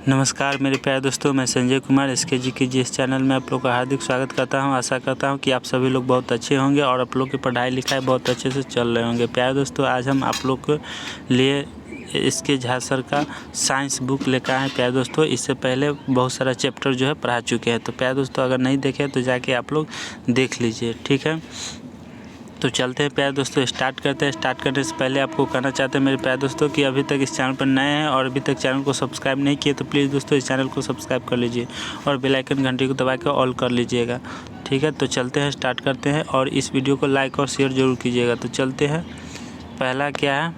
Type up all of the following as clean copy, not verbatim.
नमस्कार मेरे प्यारे दोस्तों, मैं संजय कुमार SKG के इस चैनल में आप लोग का हार्दिक स्वागत करता हूं। आशा करता हूं कि आप सभी लोग बहुत अच्छे होंगे और आप लोग की पढ़ाई लिखाई बहुत अच्छे से चल रहे होंगे। प्यारे दोस्तों, आज हम आप लोग के लिए SK झा सर का साइंस बुक लेकर आए हैं। प्यारे दोस्तों, इससे पहले बहुत सारा चैप्टर जो है पढ़ा चुके हैं, तो प्यारे दोस्तों अगर नहीं देखे तो जाके आप लोग देख लीजिए, ठीक है। तो चलते हैं प्यारे दोस्तों, स्टार्ट करते हैं। स्टार्ट करने से पहले आपको कहना चाहते हैं मेरे प्यारे दोस्तों कि अभी तक इस चैनल पर नए हैं और अभी तक चैनल को सब्सक्राइब नहीं किए तो प्लीज़ दोस्तों इस चैनल को सब्सक्राइब कर लीजिए और बेल आइकन घंटी को दबा के ऑल कर लीजिएगा, ठीक है। तो चलते हैं, स्टार्ट करते हैं और इस वीडियो को लाइक और शेयर ज़रूर कीजिएगा। तो चलते हैं, पहला क्या है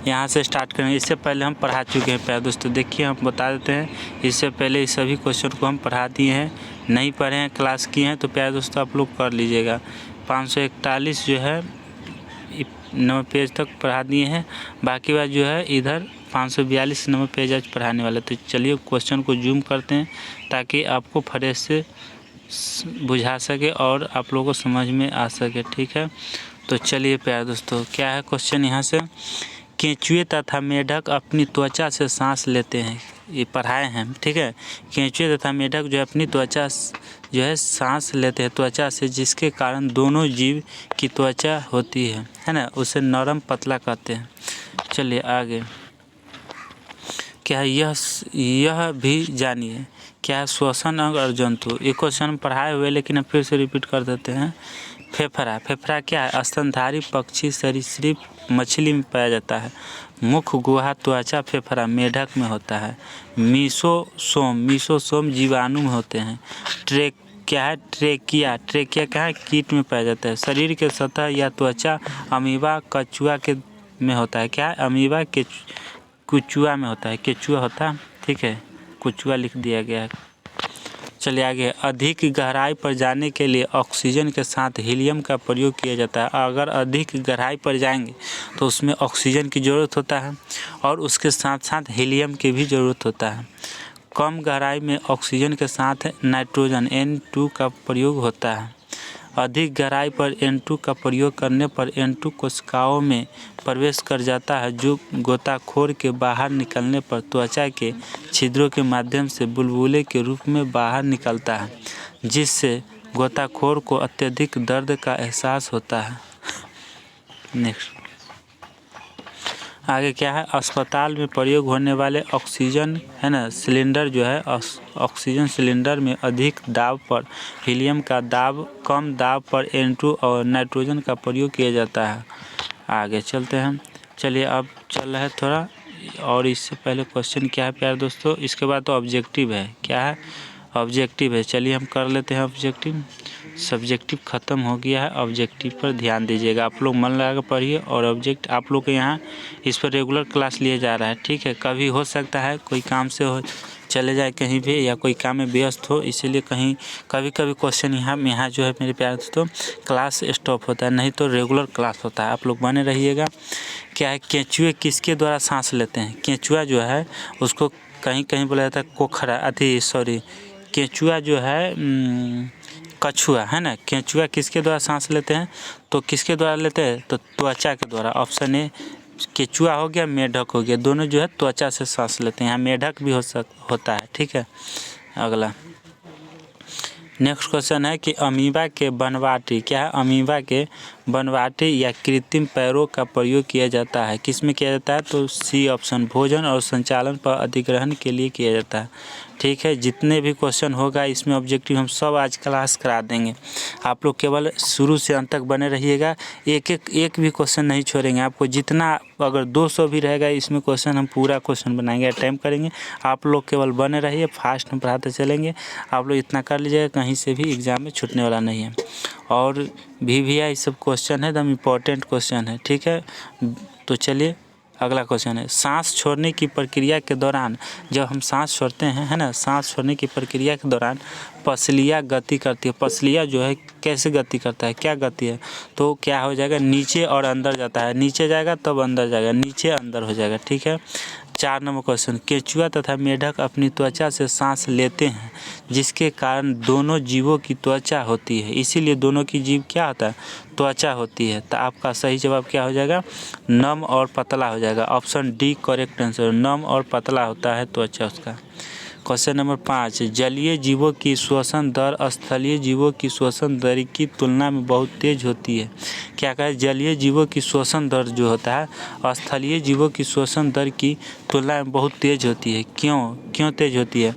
यहाँ से स्टार्ट करेंगे। इससे पहले हम पढ़ा चुके हैं प्यारे दोस्तों, देखिए हम बता देते हैं। इससे पहले इस सभी क्वेश्चन को हम पढ़ा दिए हैं, नहीं पढ़े हैं क्लास किए हैं तो प्यारे दोस्तों आप लोग कर लीजिएगा। 541 जो है 9 पेज तक पढ़ा दिए हैं, बाकी बात जो है इधर 542 नंबर पेज आज पढ़ाने वाले। तो चलिए क्वेश्चन को जूम करते हैं ताकि आपको फ्रेश से बुझा सके और आप लोगों को समझ में आ सके, ठीक है। तो चलिए प्यारे दोस्तों, क्या है क्वेश्चन यहाँ से। केंचुए तथा मेढक अपनी त्वचा से सांस लेते हैं, ये पढ़ाए हैं, ठीक है। केंचुए तथा मेढक जो अपनी त्वचा जो है सांस लेते हैं त्वचा से, जिसके कारण दोनों जीव की त्वचा होती है ना, उसे नरम पतला कहते हैं। चलिए आगे, क्या है यह भी जानिए, क्या है श्वसन अंग और जंतु। ये क्वेश्चन पढ़ाए हुए लेकिन अब फिर से रिपीट कर देते हैं। फेफड़ा क्या है, स्तनधारी पक्षी सरीसृप मछली में पाया जाता है। मुख गुहा त्वचा फेफड़ा मेढक में होता है। मीसोसोम जीवाणु में होते हैं। क्या है ट्रेकिया क्या है, कीट में पाया जाता है। शरीर के सतह या त्वचा अमीबा कछुआ के में होता है। क्या है अमीबा केचुआ में होता है, केचुआ होता है, ठीक है, केचुआ लिख दिया गया है। चलिए आगे, अधिक गहराई पर जाने के लिए ऑक्सीजन के साथ हीलियम का प्रयोग किया जाता है। अगर अधिक गहराई पर जाएंगे तो उसमें ऑक्सीजन की ज़रूरत होता है और उसके साथ साथ हीलियम की भी ज़रूरत होता है। कम गहराई में ऑक्सीजन के साथ नाइट्रोजन N2 का प्रयोग होता है। अधिक गहराई पर N2 का प्रयोग करने पर N2 कोशिकाओं में प्रवेश कर जाता है, जो गोताखोर के बाहर निकलने पर त्वचा के छिद्रों के माध्यम से बुलबुले के रूप में बाहर निकलता है, जिससे गोताखोर को अत्यधिक दर्द का एहसास होता है। नेक्स्ट, आगे क्या है, अस्पताल में प्रयोग होने वाले ऑक्सीजन है ना सिलेंडर जो है, ऑक्सीजन सिलेंडर में अधिक दाब पर हीलियम का दाब, कम दाब पर N2 और नाइट्रोजन का प्रयोग किया जाता है। आगे चलते हैं, चलिए अब चल रहा है थोड़ा, और इससे पहले क्वेश्चन क्या है प्यारे दोस्तों, इसके बाद तो ऑब्जेक्टिव है। क्या है ऑब्जेक्टिव है, चलिए हम कर लेते हैं ऑब्जेक्टिव। सब्जेक्टिव ख़त्म हो गया है, ऑब्जेक्टिव पर ध्यान दीजिएगा, आप लोग मन लगा कर पढ़िए। और ऑब्जेक्ट आप लोग के यहाँ इस पर रेगुलर क्लास लिए जा रहा है, ठीक है। कभी हो सकता है कोई काम से हो चले जाए कहीं भी या कोई काम में व्यस्त हो, इसीलिए कभी क्वेश्चन यहाँ जो है मेरे प्यारे दोस्तों क्लास स्टॉप होता है, नहीं तो रेगुलर क्लास होता है, आप लोग बने रहिएगा। क्या है, केंचुए किसके द्वारा सांस लेते हैं। केंचुआ जो है उसको कहीं कहीं बोला जाता है कोखरा, केंचुआ जो है कछुआ है ना। केंचुआ किसके द्वारा सांस लेते हैं, तो किसके द्वारा लेते हैं, तो त्वचा के द्वारा। ऑप्शन ए केंचुआ हो गया, मेढक हो गया, दोनों जो है त्वचा से सांस लेते हैं। यहाँ मेढक भी होता है, ठीक है। अगला नेक्स्ट क्वेश्चन है कि अमीबा के बनवाटी, क्या है अमीबा के बनवाटी या कृत्रिम पैरों का प्रयोग किया जाता है, किस में किया जाता है, तो सी ऑप्शन, भोजन और संचालन पर अधिग्रहण के लिए किया जाता है, ठीक है। जितने भी क्वेश्चन होगा इसमें ऑब्जेक्टिव हम सब आज क्लास करा देंगे, आप लोग केवल शुरू से अंत तक बने रहिएगा। एक भी क्वेश्चन नहीं छोड़ेंगे आपको, जितना अगर 200 भी रहेगा इसमें क्वेश्चन हम पूरा क्वेश्चन बनाएंगे, अटेम्प्ट करेंगे। आप लोग केवल बने रहिए, फास्ट में पढ़ाते चलेंगे, आप लोग इतना कर लीजिएगा, कहीं से भी एग्ज़ाम में छूटने वाला नहीं है। और ये सब क्वेश्चन है एकदम इम्पोर्टेंट क्वेश्चन है, ठीक है। तो चलिए अगला क्वेश्चन है, सांस छोड़ने की प्रक्रिया के दौरान, जब हम सांस छोड़ते हैं है ना, सांस छोड़ने की प्रक्रिया के दौरान पसलियाँ गति करती है। पसलियाँ जो है कैसे गति करता है, क्या गति है, तो क्या हो जाएगा, नीचे और अंदर जाता है, नीचे जाएगा तब अंदर जाएगा, नीचे अंदर हो जाएगा, ठीक है। 4 नंबर क्वेश्चन, केंचुआ तथा मेढक अपनी त्वचा से सांस लेते हैं जिसके कारण दोनों जीवों की त्वचा होती है, इसीलिए दोनों की जीभ क्या होता है, त्वचा होती है। तो आपका सही जवाब क्या हो जाएगा, नम और पतला हो जाएगा। ऑप्शन डी करेक्ट आंसर, नम और पतला होता है त्वचा उसका। क्वेश्चन नंबर 5, जलीय जीवों की श्वसन दर स्थलीय जीवों की श्वसन दर की तुलना में बहुत तेज होती है। क्या कहें, जलीय जीवों की श्वसन दर जो होता है स्थलीय जीवों की श्वसन दर की तुलना में बहुत तेज होती है। क्यों तेज होती है,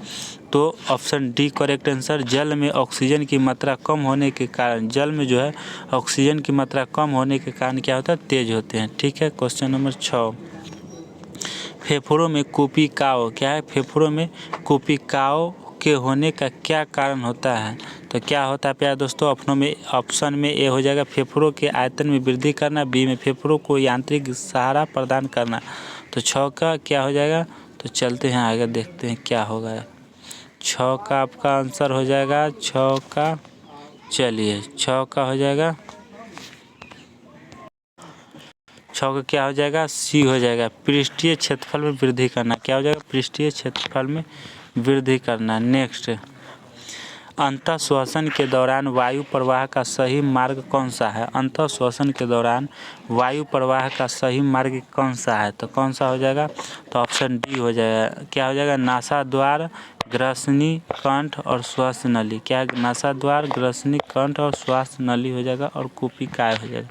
तो ऑप्शन डी करेक्ट आंसर, जल में ऑक्सीजन की मात्रा कम होने के कारण, जल में जो है ऑक्सीजन की मात्रा कम होने के कारण क्या होता है, तेज होते हैं। ठीक है। क्वेश्चन नंबर 6, फेफड़ों में कोशिकाओं, क्या है, फेफड़ों में कोशिकाओं के होने का क्या कारण होता है। तो क्या होता है प्यारे दोस्तों, अपनों में ऑप्शन में ए हो जाएगा फेफड़ों के आयतन में वृद्धि करना, बी में फेफड़ों को यांत्रिक सहारा प्रदान करना। तो 6 का क्या हो जाएगा, तो चलते हैं आगे देखते हैं क्या होगा। 6 का आपका आंसर हो जाएगा 6 का, चलिए 6 का हो जाएगा 6 का क्या हो जाएगा, सी हो जाएगा, पृष्ठीय क्षेत्रफल में वृद्धि करना। क्या हो जाएगा, पृष्ठीय क्षेत्रफल में वृद्धि करना। नेक्स्ट, अंतः श्वसन के दौरान वायु प्रवाह का सही मार्ग कौन सा है। अंतः श्वसन के दौरान वायु प्रवाह का सही मार्ग कौन सा है, तो कौन सा हो जाएगा, तो ऑप्शन डी हो जाएगा। क्या हो जाएगा, नासाद्वार, ग्रसनी, कंठ और श्वास नली। क्या है, नासाद्वार, ग्रसनी, कंठ और श्वास नली हो जाएगा और कोशिकाएं हो जाएगा।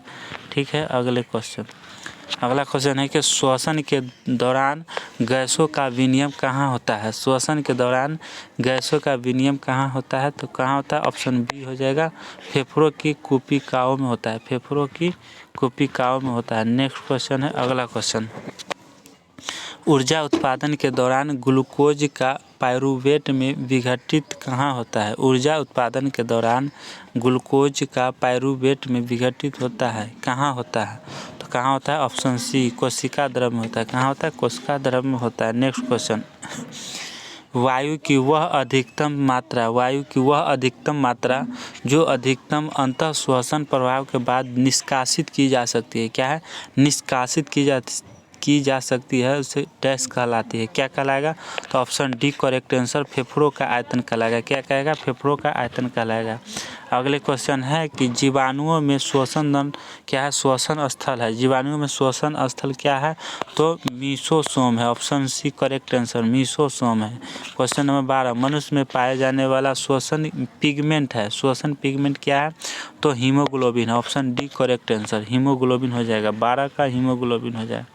ठीक है। अगला क्वेश्चन है कि श्वसन के दौरान गैसों का विनिमय कहाँ होता है। श्वसन के दौरान गैसों का विनिमय कहाँ होता है, तो कहाँ होता है, ऑप्शन बी हो जाएगा, फेफड़ों की कोशिकाओं में होता है, फेफड़ों की कोशिकाओं में होता है। नेक्स्ट क्वेश्चन है, अगला क्वेश्चन, ऊर्जा उत्पादन के दौरान ग्लूकोज का पाइरूवेट में विघटित कहाँ होता है। ऊर्जा उत्पादन के दौरान ग्लूकोज का पाइरूवेट में विघटित होता है, कहाँ होता है, तो कहाँ होता है, ऑप्शन सी कोशिका द्रव में होता है। कहाँ होता है, कोशिका द्रव में होता है। नेक्स्ट क्वेश्चन, वायु की वह अधिकतम मात्रा जो अधिकतम अंतः श्वसन प्रभाव के बाद निष्कासित की जा सकती है। क्या है, निष्कासित की जा सकती है, उसे डैश कहलाती है। क्या कहलाएगा, तो ऑप्शन डी करेक्ट आंसर, फेफड़ों का आयतन कहलाएगा। क्या कहेगा, फेफड़ों का आयतन कहलाएगा। अगले क्वेश्चन है कि जीवाणुओं में श्वसन क्या है, श्वसन स्थल है। जीवाणुओं में श्वसन स्थल क्या है, तो मीसोसोम है। Option C correct answer, mesosome है। क्वेश्चन नंबर 12, मनुष्य में पाए जाने वाला श्वसन पिगमेंट है। श्वसन पिगमेंट क्या है, तो हीमोग्लोबिन है। Option D correct answer, haemoglobin हो जाएगा। 12 का हीमोग्लोबिन हो जाएगा।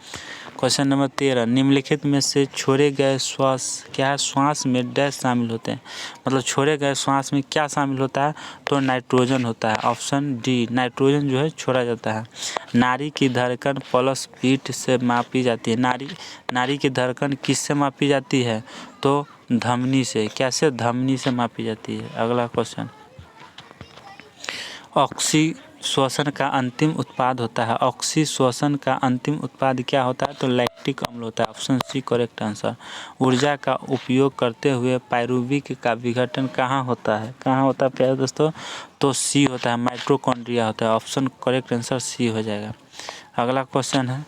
क्वेश्चन नंबर 13, निम्नलिखित में से छोड़े गए श्वास में डैश शामिल होते हैं। मतलब छोड़े गए श्वास में क्या शामिल होता है, तो नाइट्रोजन होता है। ऑप्शन डी, नाइट्रोजन जो है छोड़ा जाता है। नाड़ी की धड़कन पल्स बीट से मापी जाती है। नाड़ी की धड़कन किससे मापी जाती है, तो धमनी से। कैसे, धमनी से मापी जाती है। अगला क्वेश्चन, ऑक्सी श्वसन का अंतिम उत्पाद होता है। ऑक्सी श्वसन का अंतिम उत्पाद क्या होता है, तो लैक्टिक अम्ल होता है। Option C correct answer. ऊर्जा का उपयोग करते हुए पाइरूविक का विघटन कहाँ होता है, कहाँ होता है प्यारे दोस्तों, तो सी होता है, माइटोकॉन्ड्रिया होता है। ऑप्शन करेक्ट आंसर सी हो जाएगा। अगला क्वेश्चन है,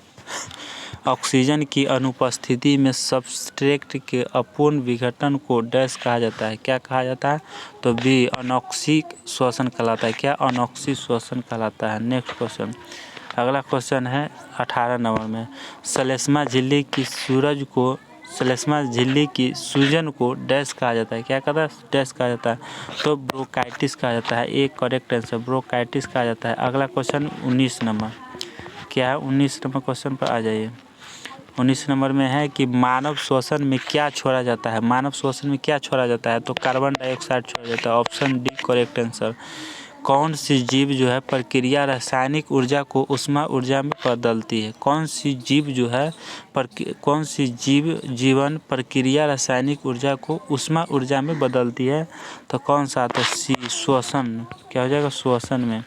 ऑक्सीजन की अनुपस्थिति में सबस्ट्रेट के अपूर्ण विघटन को डैश कहा जाता है। क्या कहा जाता है, तो बी अनॉक्सिक श्वसन कहलाता है। क्या, अनॉक्सिक श्वसन कहलाता है। नेक्स्ट क्वेश्चन, अगला क्वेश्चन है 18 नंबर में, श्लेष्मा झिल्ली की सूजन को डैश कहा जाता है। क्या कहता है, डैश कहा जाता है, तो ब्रोंकाइटिस कहा जाता है। एक करेक्ट आंसर, ब्रोंकाइटिस कहा जाता है। अगला क्वेश्चन 19 नंबर, क्या है 19 नंबर क्वेश्चन पर आ जाइए। 19 नंबर में है कि मानव श्वसन में क्या छोड़ा जाता है। मानव श्वसन में क्या छोड़ा जाता है, तो कार्बन डाइऑक्साइड छोड़ा जाता है। Option D correct answer. कौन सी जीव जो है प्रक्रिया रासायनिक ऊर्जा को ऊष्मा ऊर्जा में बदलती है। कौन सी जीव जीवन प्रक्रिया रासायनिक ऊर्जा को ऊष्मा ऊर्जा में बदलती है, तो कौन सा, तो सी श्वसन। क्या हो जाएगा, श्वसन में।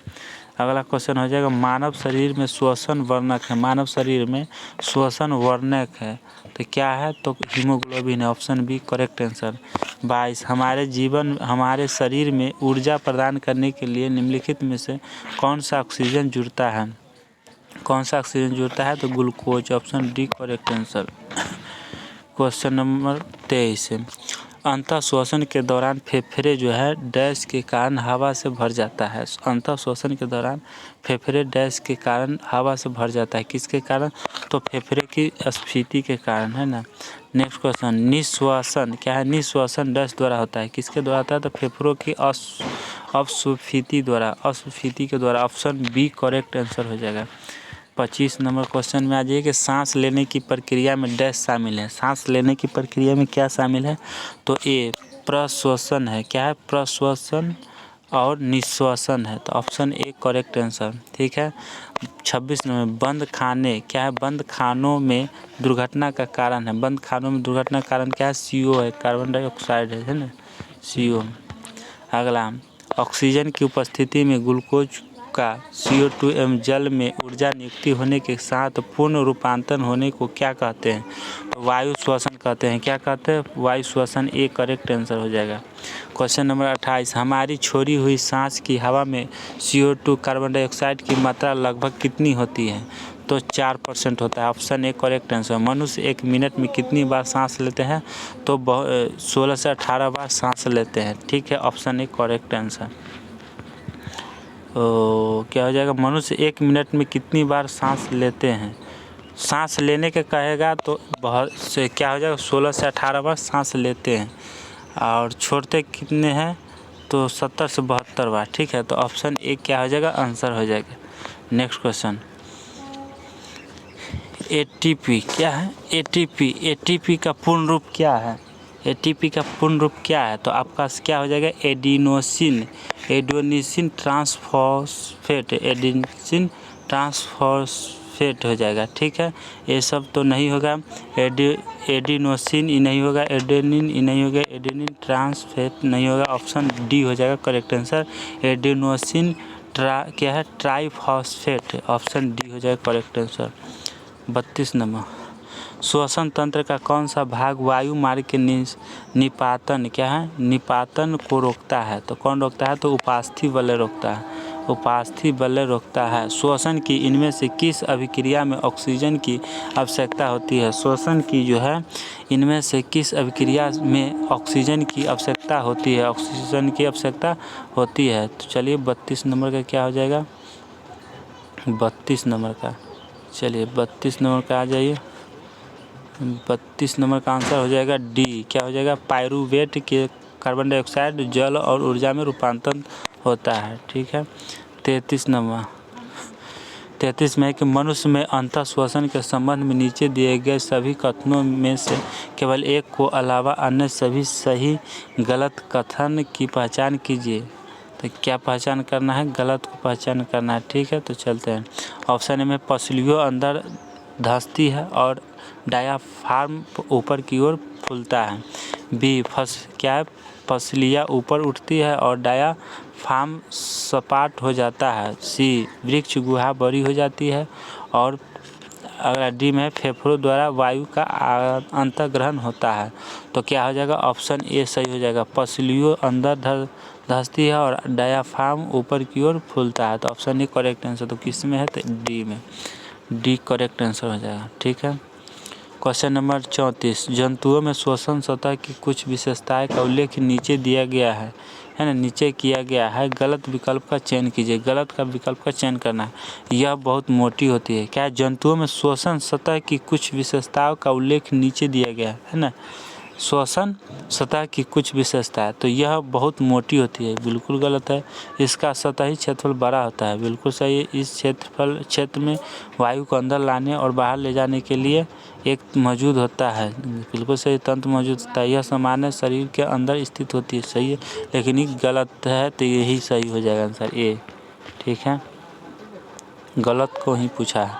अगला क्वेश्चन हो जाएगा, मानव शरीर में श्वसन वर्णक है। मानव शरीर में श्वसन वर्णक है, तो क्या है, तो हीमोग्लोबिन है। Option B correct answer. 22, हमारे शरीर में ऊर्जा प्रदान करने के लिए निम्नलिखित में से कौन सा ऑक्सीजन जुड़ता है। कौन सा ऑक्सीजन जुड़ता है, तो glucose. Option D correct answer. Question number 23 है, अंतः श्वसन के दौरान फेफड़े जो है डैश के कारण हवा से भर जाता है। अंतः श्वसन के दौरान फेफड़े डैश के कारण हवा से भर जाता है, किसके कारण? तो फेफड़े की स्फीति के कारण, है ना। नेक्स्ट क्वेश्चन, निश्वासन क्या है? निश्वासन डैश द्वारा होता है, किसके द्वारा होता है? तो फेफड़ों की अपस्फीति द्वारा, अपस्फीति के द्वारा। ऑप्शन बी करेक्ट आंसर हो जाएगा। 25 नंबर क्वेश्चन में आ जाइए कि सांस लेने की प्रक्रिया में डैश शामिल है। सांस लेने की प्रक्रिया में क्या शामिल है? तो ए प्रश्वसन है, क्या है? प्रश्वसन और निश्वासन है, तो ऑप्शन ए करेक्ट आंसर, ठीक है। 26 नंबर, बंद खाने क्या है? बंद खानों में दुर्घटना का कारण है। बंद खानों में दुर्घटना का कारण क्या है? CO है, कार्बन डाइऑक्साइड है ना, CO। अगला, ऑक्सीजन की उपस्थिति में ग्लूकोज का CO2 एवं जल में ऊर्जा नियुक्ति होने के साथ पूर्ण रूपांतरण होने को क्या कहते हैं? तो वायु श्वसन कहते हैं। क्या कहते हैं? वायु श्वसन, ए करेक्ट आंसर हो जाएगा। क्वेश्चन नंबर 28, हमारी छोड़ी हुई सांस की हवा में CO2 कार्बन डाइऑक्साइड की मात्रा लगभग कितनी होती है? तो 4% होता है। Option A correct answer. मनुष्य 1 मिनट में कितनी बार सांस लेते हैं? तो 16 से 18 बार सांस लेते हैं, ठीक है। Option A correct answer. क्या हो जाएगा? मनुष्य 1 मिनट में कितनी बार सांस लेते हैं? सांस लेने के कहेगा तो बहुत से क्या हो जाएगा? 16 से 18 बार सांस लेते हैं, और छोड़ते कितने हैं? तो 70 से 72 बार, ठीक है। तो ऑप्शन ए क्या हो जाएगा? आंसर हो जाएगा। नेक्स्ट क्वेश्चन, ATP क्या है? ATP का पूर्ण रूप क्या है? ATP का पूर्ण रूप क्या है? तो आपका क्या हो जाएगा? एडेनोसिन ट्रांसफॉस्फेट हो जाएगा, ठीक है। ये सब तो नहीं होगा, एडिनोसिन ही नहीं होगा, एडेनिन ही नहीं होगा, एडेनिन ट्रांसफेट नहीं होगा। ऑप्शन डी हो जाएगा करेक्ट आंसर। एडिनोसिन क्या है? ट्राइफॉस्फेट। ऑप्शन डी हो जाएगा करेक्ट आंसर। 32 नंबर, श्वसन तंत्र का कौन सा भाग वायु मार्ग के निपातन क्या है? निपातन को रोकता है। तो कौन रोकता है? तो उपास्थि बल रोकता है, उपास्थि बल रोकता है। श्वसन की इनमें से किस अभिक्रिया में ऑक्सीजन की आवश्यकता होती है? श्वसन की जो है इनमें से किस अभिक्रिया में ऑक्सीजन की आवश्यकता होती है? ऑक्सीजन की आवश्यकता होती है। तो चलिए 32 नंबर का क्या हो जाएगा? 32 नंबर का, चलिए 32 नंबर का आ जाइए। 32 नंबर का आंसर हो जाएगा डी। क्या हो जाएगा? पायरूवेट के कार्बन डाइऑक्साइड जल और ऊर्जा में रूपांतरण होता है, ठीक है। 33 नंबर, 33 में है कि मनुष्य में अंतः श्वसन के संबंध में नीचे दिए गए सभी कथनों में से केवल एक को अलावा अन्य सभी सही गलत कथन की पहचान कीजिए। तो क्या पहचान करना है? गलत को पहचान करना है, ठीक है। तो चलते हैं। ऑप्शन ए में पसलियों अंदर धंसती है और डायाफ्राम ऊपर की ओर फूलता है। बी क्या है? पसलियाँ ऊपर उठती है और डायाफ्राम सपाट हो जाता है। सी वृक्ष गुहा बड़ी हो जाती है। और अगर डी में फेफड़ों द्वारा वायु का अंतर्ग्रहण होता है। तो क्या हो जाएगा? ऑप्शन ए सही हो जाएगा। पसलियों अंदर धंसती है और डायाफ्राम ऊपर की ओर फूलता है। तो ऑप्शन ए करेक्ट आंसर। तो किस में है? तो डी में, डी करेक्ट आंसर हो जाएगा, ठीक है। क्वेश्चन नंबर 34, जंतुओं में श्वसन सतह की कुछ विशेषताएं का उल्लेख नीचे दिया गया है ना, नीचे किया गया है। गलत विकल्प का चयन कीजिए। गलत का विकल्प का चयन करना है। यह बहुत मोटी होती है। क्या जंतुओं में श्वसन सतह की कुछ विशेषताओं का उल्लेख नीचे दिया गया है ना, श्वसन सतह की कुछ विशेषताएं, तो यह बहुत मोटी होती है, बिल्कुल गलत है। इसका सतही क्षेत्रफल बड़ा होता है, बिल्कुल सही है। इस क्षेत्र में वायु को अंदर लाने और बाहर ले जाने के लिए एक मौजूद होता है, बिल्कुल सही तंत्र मौजूद होता है। यह सामान्य शरीर के अंदर स्थित होती है, सही है। लेकिन ये गलत है, तो यही सही हो जाएगा आंसर ए, ठीक है। गलत को ही पूछा है।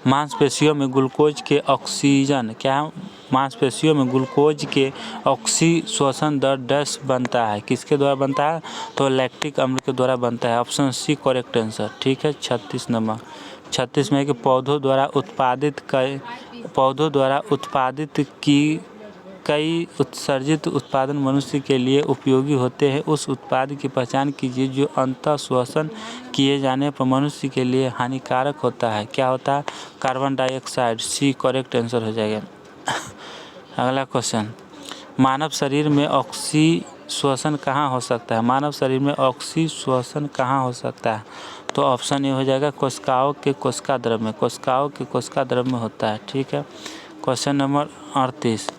मांसपेशियों में ग्लूकोज के ऑक्सीजन क्या है? मांसपेशियों में ग्लूकोज के ऑक्सीश्वसन दर डैश बनता है, किसके द्वारा बनता है? तो लैक्टिक अम्ल के द्वारा बनता है। ऑप्शन सी करेक्ट आंसर, ठीक है। 36 नंबर, 36 में है कि पौधों द्वारा उत्पादित की कई उत्सर्जित उत्पादन मनुष्य के लिए उपयोगी होते हैं। उस उत्पाद की पहचान कीजिए जो अंतः श्वसन किए जाने पर मनुष्य के लिए हानिकारक होता है। क्या होता है? Carbon dioxide. C correct answer हो जाएगा। अगला क्वेश्चन, मानव शरीर में ऑक्सीश्वसन कहाँ हो सकता है? मानव शरीर में ऑक्सीश्वसन कहाँ हो सकता है? तो ऑप्शन ए हो जाएगा कोशिकाओं के कोशिका द्रव में, कोशिकाओं के कोशिका द्रव में होता है। ठीक है। क्वेश्चन नंबर 38,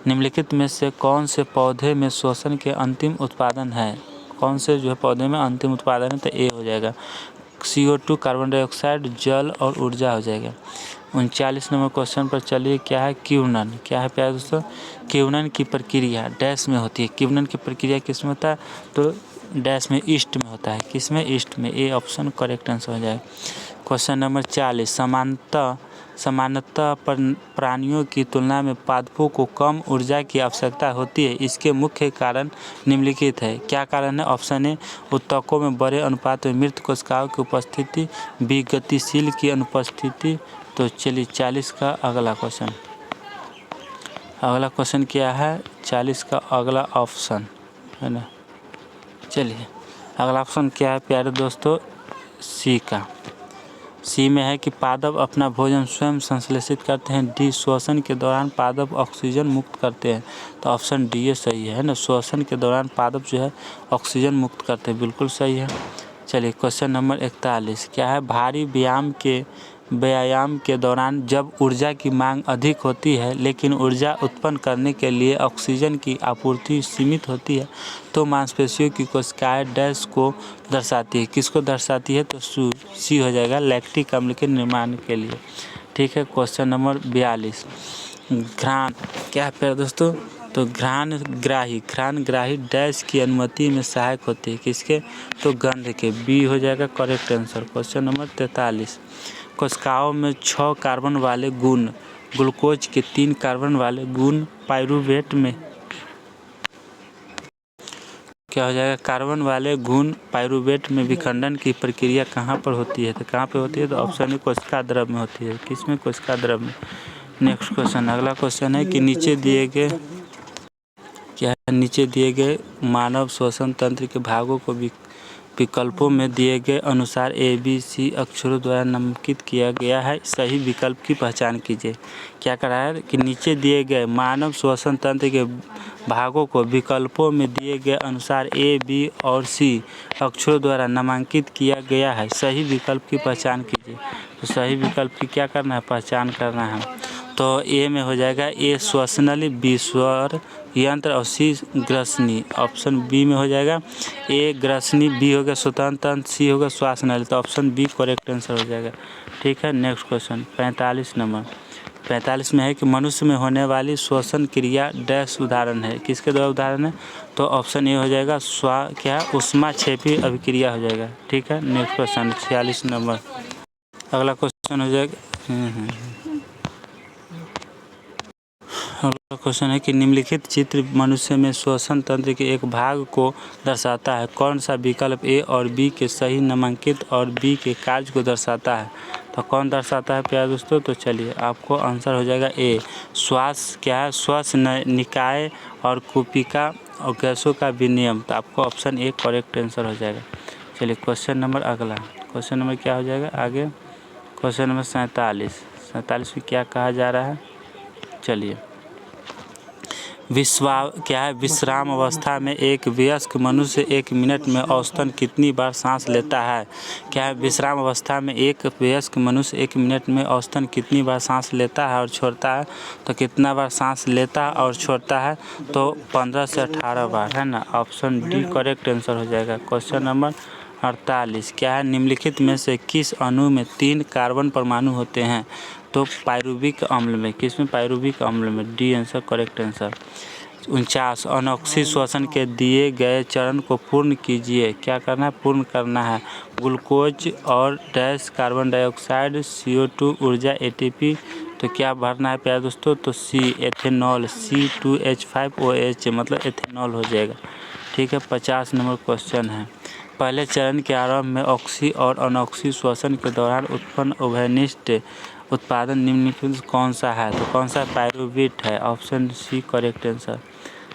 निम्नलिखित में से कौन से पौधे में श्वसन के अंतिम उत्पादन है? कौन से जो है पौधे में अंतिम उत्पादन है? तो ए हो जाएगा CO2, कार्बन डाइऑक्साइड, जल और ऊर्जा हो जाएगा। 39 नंबर क्वेश्चन पर चलिए, क्या है किण्वन? क्या है प्यारे दोस्तों? किण्वन की प्रक्रिया डैश में होती है। किण्वन की प्रक्रिया किस में होता है? तो डैश में ईस्ट में होता है। किस में? ईस्ट में। ए ऑप्शन करेक्ट आंसर हो जाएगा। क्वेश्चन नंबर 40, सामान्यतः प्राणियों की तुलना में पादपों को कम ऊर्जा की आवश्यकता होती है। इसके मुख्य कारण निम्नलिखित है। क्या कारण है? ऑप्शन ए उत्तकों में बड़े अनुपात में मृत कोशिकाओं की उपस्थिति, बी गतिशील की अनुपस्थिति। तो चलिए 40 का अगला क्वेश्चन, अगला क्वेश्चन क्या है? 40 का अगला ऑप्शन है ना। चलिए अगला ऑप्शन क्या है प्यारे दोस्तों? सी का। सी में है कि पादप अपना भोजन स्वयं संश्लेषित करते हैं। डी श्वसन के दौरान पादप ऑक्सीजन मुक्त करते हैं। तो ऑप्शन डी ये सही है ना, श्वसन के दौरान पादप जो है ऑक्सीजन मुक्त करते हैं, बिल्कुल सही है। चलिए क्वेश्चन नंबर 41, क्या है? भारी व्यायाम के दौरान जब ऊर्जा की मांग अधिक होती है लेकिन ऊर्जा उत्पन्न करने के लिए ऑक्सीजन की आपूर्ति सीमित होती है तो मांसपेशियों की कोशिकाएं डैश को दर्शाती है। किसको दर्शाती है? तो सी हो जाएगा, लैक्टिक अम्ल के निर्माण के लिए। ठीक है। क्वेश्चन नंबर 42, घ्राण क्या है प्यारे दोस्तों? तो घ्राणग्राही डैश की अनुमति में सहायक होती है। किसके? तो गंध के। बी हो जाएगा करेक्ट आंसर। क्वेश्चन नंबर 43, कोशिकाओं में 6 कार्बन वाले गुण, ग्लूकोज के 3 कार्बन वाले गुण पाइरूवेट में क्या हो जाएगा? कार्बन वाले गुण पाइरूवेट में विखंडन की प्रक्रिया कहाँ पर होती है? तो कहाँ पे होती है? तो ऑप्शन ए कोशिका द्रव में होती है। किस में? कोशिका द्रव में। नेक्स्ट क्वेश्चन, अगला क्वेश्चन है कि नीचे दिए गए मानव श्वसन तंत्र के भागों को विकल्पों में दिए गए अनुसार ABC अक्षरों द्वारा नामांकित किया गया है। सही विकल्प की पहचान कीजिए। क्या कर रहा है कि नीचे दिए गए मानव श्वसन तंत्र के भागों को विकल्पों में दिए गए अनुसार A, B और C अक्षरों द्वारा नामांकित किया गया है। सही विकल्प की पहचान कीजिए। तो सही विकल्प की क्या करना है? पहचान करना है। तो ए में हो जाएगा ए श्वसनली, बी स्वर यंत्र और सी ग्रसनी। ऑप्शन बी में हो जाएगा ए ग्रसनी, बी हो गया स्वतंत्र तंत्र, सी होगा श्वासनली। तो ऑप्शन बी करेक्ट आंसर हो जाएगा। ठीक है। नेक्स्ट क्वेश्चन 45 नंबर, 45 में है कि मनुष्य में होने वाली श्वसन क्रिया डैश उदाहरण है। किसके द्वारा उदाहरण है? तो ऑप्शन ए हो जाएगा ऊष्माक्षेपी अभिक्रिया हो जाएगा। ठीक है। नेक्स्ट क्वेश्चन 46 नंबर, अगला क्वेश्चन हो जाएगा अगला क्वेश्चन है कि निम्नलिखित चित्र मनुष्य में श्वसन तंत्र के एक भाग को दर्शाता है। कौन सा विकल्प ए और बी के सही नामांकित और बी के कार्य को दर्शाता है? तो कौन दर्शाता है प्यारे दोस्तों? तो चलिए आपको आंसर हो जाएगा ए श्वास। क्या है? श्वास निकाय और कुपिका और गैसों का विनिमय। तो आपको ऑप्शन ए करेक्ट आंसर हो जाएगा। चलिए क्वेश्चन नंबर अगला, क्वेश्चन नंबर क्या हो जाएगा आगे? क्वेश्चन नंबर 47 में क्या कहा जा रहा है? चलिए क्या है? विश्राम अवस्था में एक वयस्क मनुष्य 1 मिनट में औसतन कितनी बार सांस लेता है? क्या है? विश्राम अवस्था में एक वयस्क मनुष्य 1 मिनट में औसतन कितनी बार सांस लेता है और छोड़ता है? तो कितना बार सांस लेता है और छोड़ता है? तो 15 से 18 बार, है ना। ऑप्शन डी करेक्ट आंसर हो जाएगा। क्वेश्चन नंबर 48, क्या है? निम्नलिखित में से किस अणु में 3 कार्बन परमाणु होते हैं? तो पाइरूविक अम्ल में। किस में? पाइरूविक अम्ल में। D answer correct answer. 49, anoxy श्वसन के दिए गए चरण को पूर्ण कीजिए। क्या करना है? पूर्ण करना है। ग्लूकोज और डैश कार्बन डाइऑक्साइड, CO2 ऊर्जा ATP। तो क्या भरना है प्यारे दोस्तों? तो सी एथेनॉल, C2H5OH मतलब एथेनॉल हो जाएगा। ठीक है। 50 नंबर क्वेश्चन है, पहले चरण के आरंभ में ऑक्सी और अनॉक्सी श्वसन के दौरान उत्पन्न उभयनिष्ठ उत्पादन निम्नलिखित कौन सा है? तो कौन सा? पाइरूवेट है। Option C correct answer.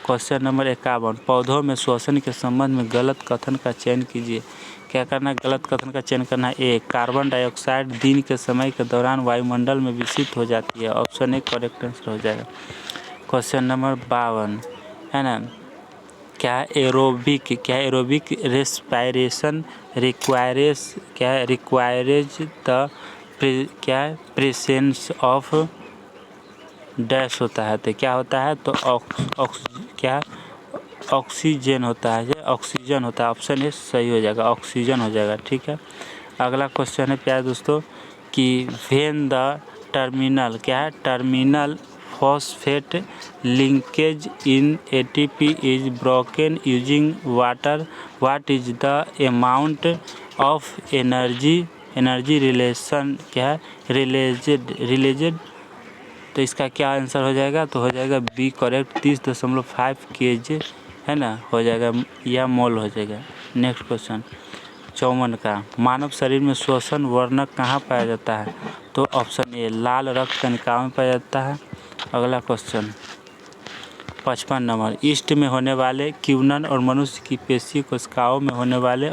Question number 51, पौधों में श्वसन के संबंध में गलत कथन का चयन कीजिए। क्या करना है? गलत कथन का चयन करना है। ए कार्बन डाइऑक्साइड दिन के समय के दौरान वायुमंडल में विकसित हो जाती है। ऑप्शन ए करेक्ट आंसर हो जाएगा। क्वेश्चन नंबर 52 है ना, क्या aerobic respiration requires the presence of dash होता है, तो क्या होता है, तो ऑक्सीजन होता है, ऑक्सीजन होता है, ऑप्शन ए सही हो जाएगा, ऑक्सीजन हो जाएगा। ठीक है, अगला क्वेश्चन है प्यारे दोस्तों कि when the terminal terminal phosphate linkage in ATP is broken using water, what is the amount of energy relation related, तो इसका क्या आंसर हो जाएगा, तो हो जाएगा बी करेक्ट, 30.5 kg है ना, हो जाएगा या मोल हो जाएगा। नेक्स्ट क्वेश्चन 54 का, मानव शरीर में श्वसन वर्णक कहाँ पाया जाता है, तो ऑप्शन ए लाल रक्त कणिकाओं में पाया जाता है। अगला क्वेश्चन 55 नंबर, ईस्ट में होने वाले क्यूनन और मनुष्य की पेशी कोशिकाओं में होने वाले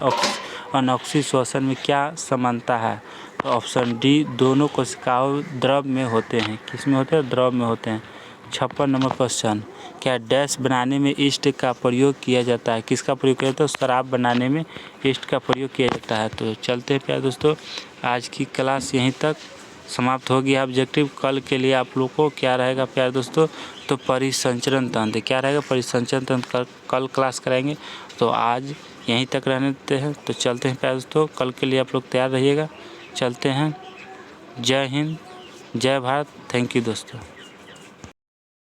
अनॉक्सी श्वसन में क्या समानता है, तो ऑप्शन डी दोनों कोशिकाओं द्रव में होते हैं। किस में होते हैं, द्रव में होते हैं। 56 नंबर क्वेश्चन, क्या डैश बनाने में ईस्ट का प्रयोग किया जाता है, किसका प्रयोग किया जाता है, शराब बनाने में ईस्ट का प्रयोग किया जाता है। तो चलते हैं प्यारे दोस्तों, आज की क्लास यहीं तक समाप्त होगी। ऑब्जेक्टिव कल के लिए आप लोग को क्या रहेगा प्यारे दोस्तों, तो परिसंचरण तंत्र क्या रहेगा, परिसंचरण तंत्र कल क्लास कराएंगे। तो आज यहीं तक रहने देते हैं, तो चलते हैं प्यारे दोस्तों, कल के लिए आप लोग तैयार रहिएगा। चलते हैं, जय हिंद, जय भारत, थैंक यू दोस्तों।